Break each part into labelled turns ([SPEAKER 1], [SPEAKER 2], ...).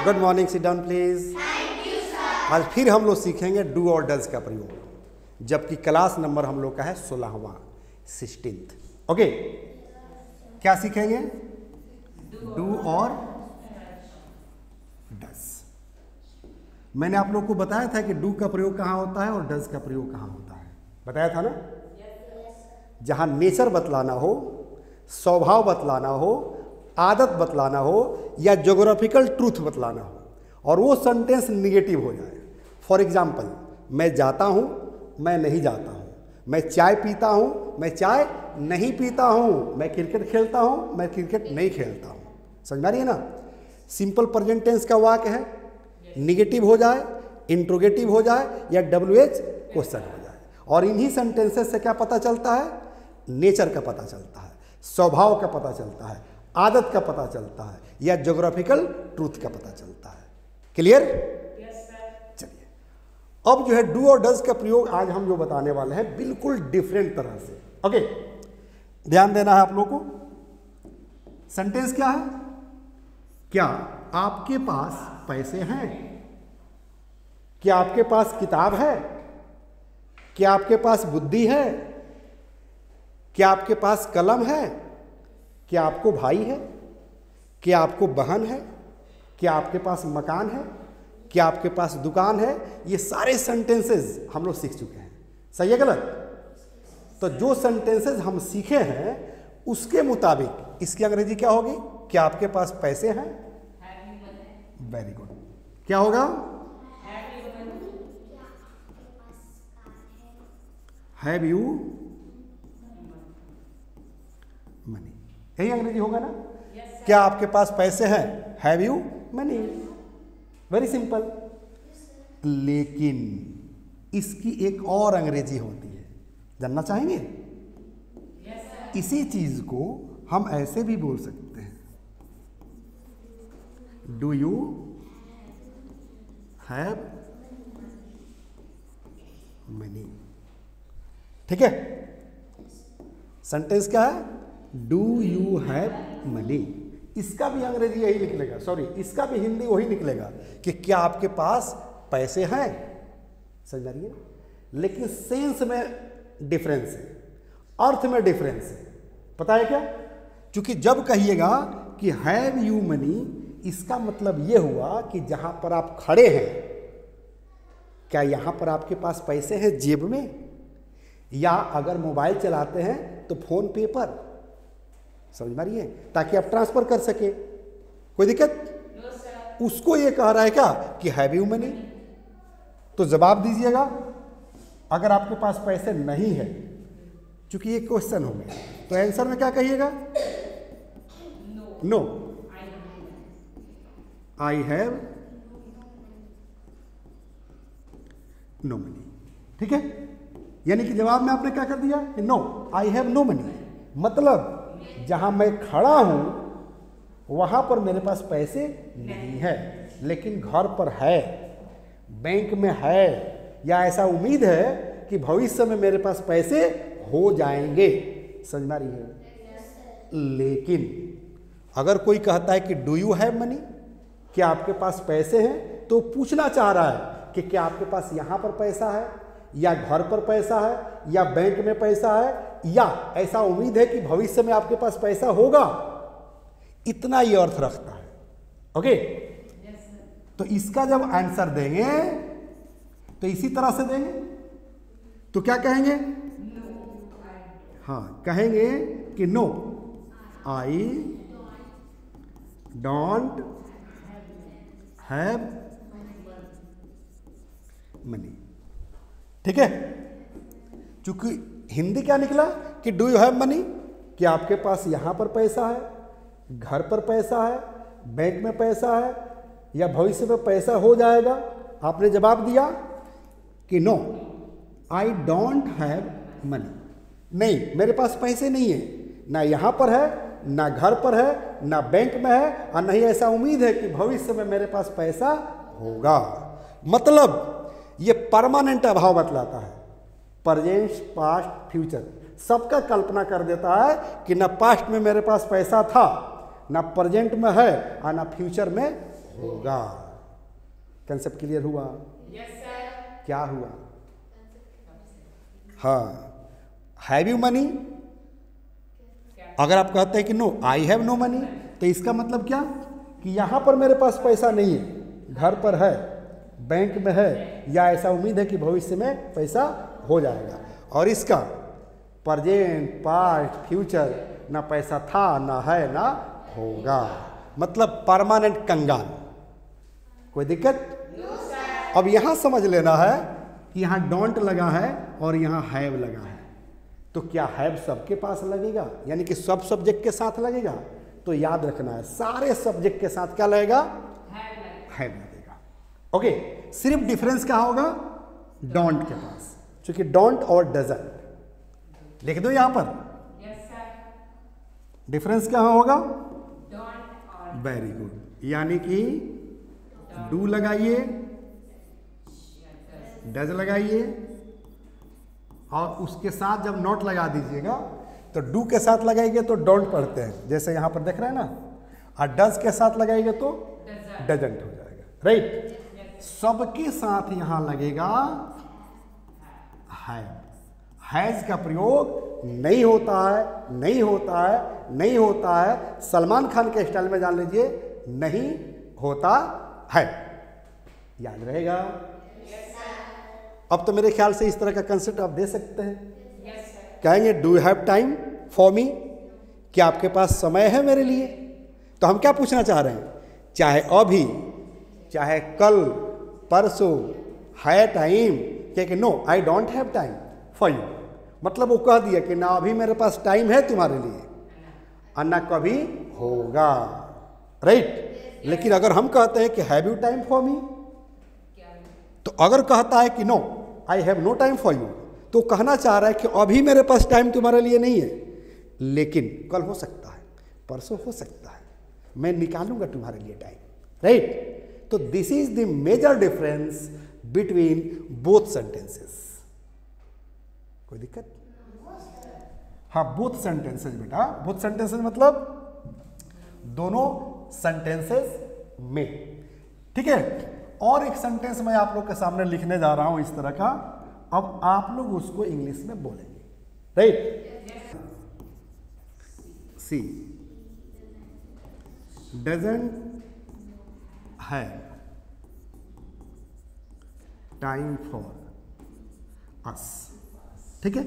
[SPEAKER 1] Good morning, sit down please. आज फिर हम लोग सीखेंगे डू और डज का प्रयोग, जबकि क्लास नंबर हम लोग का है 16वां 16th। ओके, क्या सीखेंगे? डू और डज। मैंने आप लोग को बताया था कि डू का प्रयोग कहाँ होता है और डज का प्रयोग कहाँ होता है, बताया था ना? जहाँ नेचर बतलाना हो, स्वभाव बतलाना हो, आदत बतलाना हो या ज्योग्राफिकल ट्रूथ बतलाना हो और वो सेंटेंस निगेटिव हो जाए। फॉर एग्जाम्पल, मैं जाता हूँ, मैं नहीं जाता हूँ, मैं चाय पीता हूँ, मैं चाय नहीं पीता हूँ, मैं क्रिकेट खेलता हूँ, मैं क्रिकेट नहीं खेलता हूँ। समझ में आ रही है ना? सिंपल प्रेजेंट टेंस का वाक्य है, निगेटिव हो जाए, इंट्रोगेटिव हो जाए या WH क्वेश्चन हो जाए। और इन्हीं सेंटेंसेस से क्या पता चलता है? नेचर का पता चलता है, स्वभाव का पता चलता है, आदत का पता चलता है या ज्योग्राफिकल ट्रूथ का पता चलता है। क्लियर? चलिए, अब जो है डू और डज का प्रयोग आज हम जो बताने वाले हैं बिल्कुल डिफरेंट तरह से। ओके, ध्यान देना है आप लोगों को। सेंटेंस क्या है? क्या आपके पास पैसे हैं? क्या आपके पास किताब है? क्या आपके पास बुद्धि है? क्या आपके पास कलम है? क्या आपको भाई है? क्या आपको बहन है? क्या आपके पास मकान है? क्या आपके पास दुकान है? ये सारे सेंटेंसेस हम लोग सीख चुके हैं। सही है गलत? तो जो सेंटेंसेस हम सीखे हैं उसके मुताबिक इसकी अंग्रेजी क्या होगी? क्या आपके पास पैसे हैं? Very good. क्या होगा? Have you money. यही अंग्रेजी होगा ना? क्या आपके पास पैसे हैं? Have you money. Very simple. लेकिन इसकी एक और अंग्रेजी होती है, जानना चाहेंगे? इसी चीज को हम ऐसे भी बोल सकते हैं, डू यू हैव मनी। ठीक है? सेंटेंस क्या है? Do you have money. इसका भी अंग्रेजी यही निकलेगा, सॉरी इसका भी हिंदी वही निकलेगा कि क्या आपके पास पैसे हैं। समझ आ रही है? लेकिन सेंस में डिफरेंस है, अर्थ में डिफरेंस है। पता है क्या? क्योंकि जब कहिएगा कि हैव यू मनी, इसका मतलब यह हुआ कि जहां पर आप खड़े हैं, क्या यहां पर आपके पास पैसे हैं जेब में? या अगर मोबाइल चलाते हैं तो फोन पे पर, समझ में आ रही है, ताकि आप ट्रांसफर कर सके। कोई दिक्कत? उसको ये कह रहा है क्या कि हैव यू मनी? तो जवाब दीजिएगा अगर आपके पास पैसे नहीं है, क्योंकि ये क्वेश्चन हो गया, तो आंसर में क्या कहिएगा? No, I have no money. ठीक है? यानी कि जवाब में आपने क्या कर दिया? No, I have no money. मतलब जहां मैं खड़ा हूं वहां पर मेरे पास पैसे नहीं है, लेकिन घर पर है, बैंक में है, या ऐसा उम्मीद है कि भविष्य में मेरे पास पैसे हो जाएंगे। समझ में आ रही है? लेकिन अगर कोई कहता है कि डू यू हैव मनी, क्या आपके पास पैसे हैं, तो पूछना चाह रहा है कि क्या आपके पास यहां पर पैसा है, या घर पर पैसा है, या बैंक में पैसा है, या ऐसा उम्मीद है कि भविष्य में आपके पास पैसा होगा। इतना ही अर्थ रखता है। ओके? तो इसका जब आंसर देंगे तो इसी तरह से देंगे। तो क्या कहेंगे? हाँ, कहेंगे कि no, I don't have money. ठीक है? क्योंकि हिंदी क्या निकला कि डू यू हैव मनी, कि आपके पास यहां पर पैसा है, घर पर पैसा है, बैंक में पैसा है, या भविष्य में पैसा हो जाएगा। आपने जवाब दिया कि no, I don't have money. नहीं, मेरे पास पैसे नहीं है, ना यहां पर है, ना घर पर है, ना बैंक में है, और नहीं ऐसा उम्मीद है कि भविष्य में मेरे पास पैसा होगा। मतलब ये परमानेंट अभाव बतलाता है। प्रेजेंट, पास्ट, फ्यूचर सबका कल्पना कर देता है कि ना पास्ट में मेरे पास पैसा था, ना प्रेजेंट में है, और ना फ्यूचर में होगा। कंसेप्ट क्लियर हुआ?
[SPEAKER 2] Yes sir.
[SPEAKER 1] क्या हुआ? हाँ, हैव यू मनी? अगर आप कहते हैं कि no I have no money, तो इसका मतलब क्या कि यहां पर मेरे पास पैसा नहीं है, घर पर है, बैंक में है, या ऐसा उम्मीद है कि भविष्य में पैसा हो जाएगा। और इसका प्रेजेंट, पास्ट, फ्यूचर, ना पैसा था, ना है, ना होगा, मतलब परमानेंट कंगाल। कोई दिक्कत? अब यहां समझ लेना है कि यहां डोंट लगा है और यहां हैव लगा है, तो क्या हैव सबके पास लगेगा, यानी कि सब सब्जेक्ट के साथ लगेगा? तो याद रखना है सारे सब्जेक्ट के साथ क्या लगेगा? हैव लगेगा। ओके, सिर्फ डिफरेंस क्या होगा? डोंट के पास, क्योंकि डोंट और डजंट लिख दो यहां पर।
[SPEAKER 2] Yes sir.
[SPEAKER 1] डिफरेंस क्या होगा?
[SPEAKER 2] डोंट और
[SPEAKER 1] वेरी गुड, यानी कि डू लगाइए, डज लगाइए, और उसके साथ जब नॉट लगा दीजिएगा तो डू के साथ लगाएंगे तो डोंट पढ़ते हैं, जैसे यहां पर देख रहे हैं ना, और डज के साथ लगाएंगे तो डजंट हो जाएगा, राइट। सबके साथ यहां लगेगा हैव। हैज का प्रयोग नहीं होता है, नहीं होता है, नहीं होता है। सलमान खान के स्टाइल में जान लीजिए, नहीं होता है, याद रहेगा। अब तो मेरे ख्याल से इस तरह का कंसेप्ट आप दे सकते हैं। कहेंगे do you have time for मी? क्या आपके पास समय है मेरे लिए? तो हम क्या पूछना चाह रहे हैं? चाहे अभी, चाहे कल, परसों, है टाइम? क्या कि no I don't have time for you, मतलब वो कह दिया कि ना अभी मेरे पास टाइम है तुम्हारे लिए और ना कभी होगा, राइट। लेकिन अगर हम कहते हैं कि have you time for me, तो अगर कहता है कि no I have no time for you, तो कहना चाह रहा है कि अभी मेरे पास टाइम तुम्हारे लिए नहीं है, लेकिन कल हो सकता है, परसों हो सकता है, मैं निकालूंगा तुम्हारे लिए टाइम, राइट। तो this is the major difference between both sentences. कोई दिक्कत? हाँ, बोथ सेंटेंसेस बेटा, बोथ सेंटेंसेस मतलब दोनों सेंटेंसेस में, ठीक है। और एक सेंटेंस मैं आप लोग के सामने लिखने जा रहा हूं इस तरह का, अब आप लोग उसको इंग्लिश में बोलेंगे, right. She doesn't have time for us, ठीक है।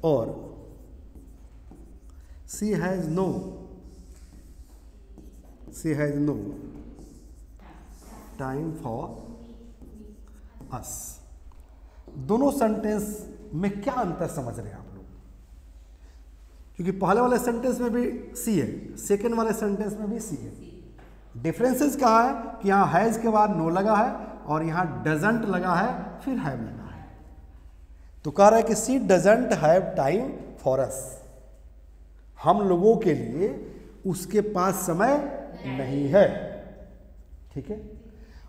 [SPEAKER 1] और she has no time for us. दोनों सेंटेंस में क्या अंतर समझ रहे हैं आप लोग? क्योंकि पहले वाले सेंटेंस में भी सी है, सेकेंड वाले सेंटेंस में भी सी है। डिफरेंसेस कहा है कि यहाँ हैज के बाद नो लगा है और यहाँ डजंट लगा है, फिर हैव लगा है। तो कह रहा है कि she doesn't have time for us, हम लोगों के लिए उसके पास समय नहीं है, ठीक है।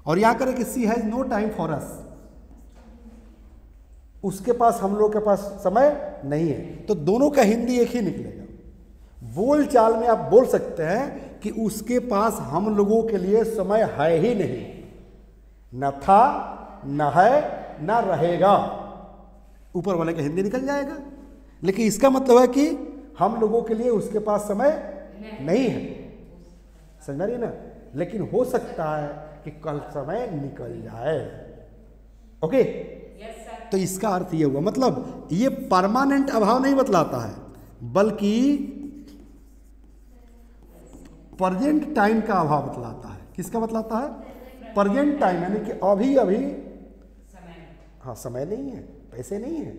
[SPEAKER 1] और यहां करें कि she has no time for us, उसके पास, हम लोग के पास समय नहीं है। तो दोनों का हिंदी एक ही निकलेगा। बोल चाल में आप बोल सकते हैं कि उसके पास हम लोगों के लिए समय है ही नहीं, न था, न है, न रहेगा। ऊपर वाले का हिंदी निकल जाएगा, लेकिन इसका मतलब है कि हम लोगों के लिए उसके पास समय नहीं है, समझ रही है ना। लेकिन हो सकता है कि कल समय निकल जाए, ओके। तो इसका अर्थ ये हुआ, मतलब ये परमानेंट अभाव नहीं बतलाता है, बल्कि प्रेजेंट टाइम का अभाव बतलाता है। किसका बतलाता है? प्रेजेंट टाइम, यानी कि अभी अभी हाँ समय नहीं है, पैसे नहीं है,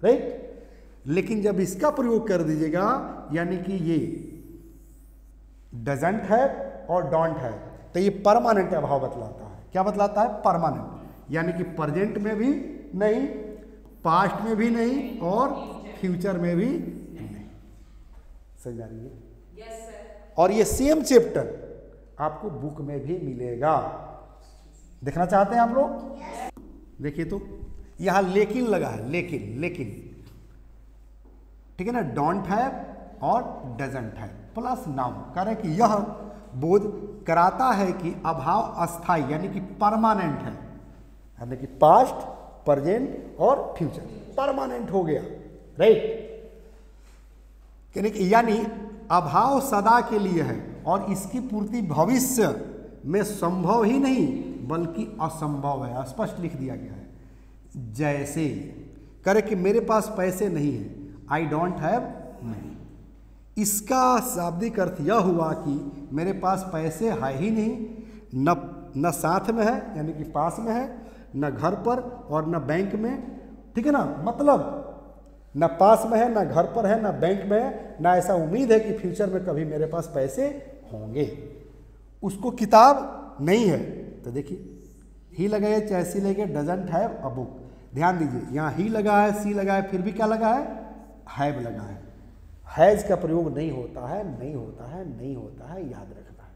[SPEAKER 1] राइट। लेकिन जब इसका प्रयोग कर दीजिएगा, यानी कि ये डजंट है और डोंट है, तो ये परमानेंट अभाव बतलाता है। क्या बतलाता है? परमानेंट, यानी कि प्रेजेंट में भी नहीं, पास्ट में भी नहीं, और फ्यूचर में भी नहीं। समझ आ रही है?
[SPEAKER 2] Yes sir.
[SPEAKER 1] और ये सेम चैप्टर आपको बुक में भी मिलेगा। देखना चाहते हैं आप लोग? देखिए तो यहां लेकिन लगा है, लेकिन ठीक है ना। डोंट हैव और डजंट हैव प्लस नाउन, कह रहे कि यह बोझ कराता है कि अभाव अस्थाई यानी कि परमानेंट है, यानी कि पास्ट, प्रेजेंट और फ्यूचर परमानेंट हो गया, राइट। यानी अभाव सदा के लिए है और इसकी पूर्ति भविष्य में संभव ही नहीं बल्कि असंभव है, स्पष्ट लिख दिया गया है। जैसे करे कि मेरे पास पैसे नहीं है, आई डोंट हैव मनी। इसका शाब्दिक अर्थ यह हुआ कि मेरे पास पैसे है ही नहीं, न साथ में है यानी कि पास में है, न घर पर और न बैंक में, ठीक है ना। मतलब न पास में है, न घर पर है, न बैंक में है, न ऐसा उम्मीद है कि फ्यूचर में कभी मेरे पास पैसे होंगे। उसको किताब नहीं है तो देखिए ही लगाए चाहे सी लगे, डजंट हैव अ बुक। ध्यान दीजिए यहाँ ही लगा है, सी लगा है, फिर भी क्या लगा है, हैव लगा है। हैज का प्रयोग नहीं होता है, नहीं होता है, नहीं होता है, याद रखना है।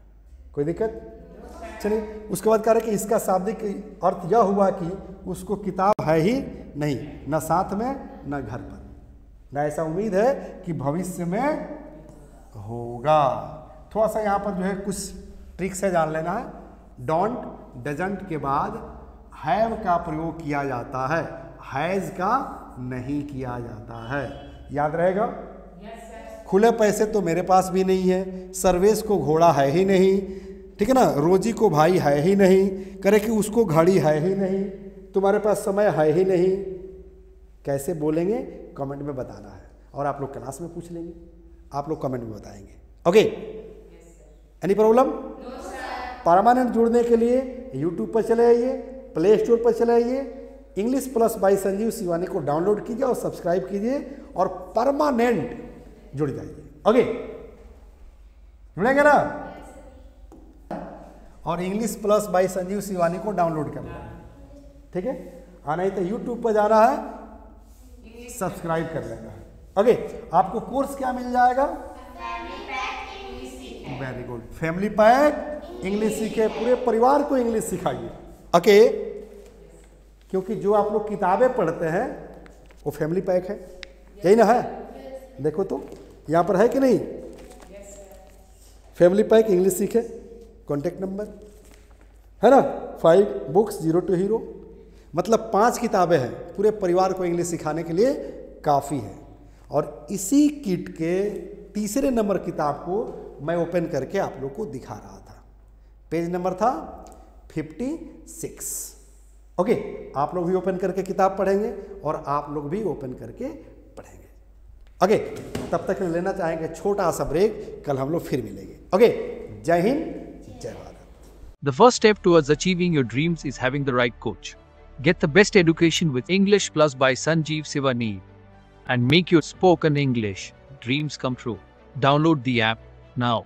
[SPEAKER 1] कोई दिक्कत? चलिए उसके बाद कह रहे कि इसका शाब्दिक अर्थ यह हुआ कि उसको किताब है ही नहीं, न साथ में न घर पर, न ऐसा उम्मीद है कि भविष्य में होगा। थोड़ा सा यहाँ पर जो है कुछ ट्रिक्स है, जान लेना है। डोंट, डजंट के बाद हैव का प्रयोग किया जाता है, हैज का नहीं किया जाता है, याद रहेगा। खुले पैसे तो मेरे पास भी नहीं है, सर्वेश को घोड़ा है ही नहीं, ठीक है ना, रोजी को भाई है ही नहीं, करे कि उसको घड़ी है ही नहीं, तुम्हारे पास समय है ही नहीं। कैसे बोलेंगे कमेंट में बताना है और आप लोग क्लास में पूछ लेंगे, आप लोग कमेंट में बताएंगे। Okay, any problem? परमानेंट जुड़ने के लिए यूट्यूब पर चले आइए, प्ले स्टोर पर चले आइए, English plus by Sanjeev Shivani को डाउनलोड कीजिए और सब्सक्राइब कीजिए और परमानेंट जुड़ जाइए। ओके, जुड़ेंगे ना? और English plus by Sanjeev Shivani को डाउनलोड करना है, ठीक है। हाँ, नहीं तो यूट्यूब पर जाना है, सब्सक्राइब कर लेना है। ओके, आपको कोर्स क्या मिल जाएगा? Very good, family pack English सीखे, पूरे परिवार को इंग्लिश सिखाइए। ओके, क्योंकि जो आप लोग किताबें पढ़ते हैं वो फैमिली पैक है, यही ना है? देखो तो यहाँ पर है कि नहीं? फैमिली पैक इंग्लिश सीखे, कॉन्टेक्ट नंबर है ना, 5 बुक्स 0 to हीरो, मतलब 5 किताबें हैं, पूरे परिवार को इंग्लिश सिखाने के लिए काफ़ी है। और इसी किट के तीसरे नंबर किताब को मैं ओपन करके आप लोग को दिखा रहा था, पेज नंबर था 56। ओके, आप लोग भी ओपन करके किताब पढ़ेंगे और आप लोग भी ओपन करके पढ़ेंगे। ओके, तब तक लेना चाहेंगे छोटा सा ब्रेक, कल हम लोग फिर मिलेंगे। ओके, जय हिंद, जय Bharat.
[SPEAKER 3] The first step towards achieving your dreams is having the right coach. Get the best education with English Plus by Sanjeev Sivani and make your spoken English dreams come true. Download the app now.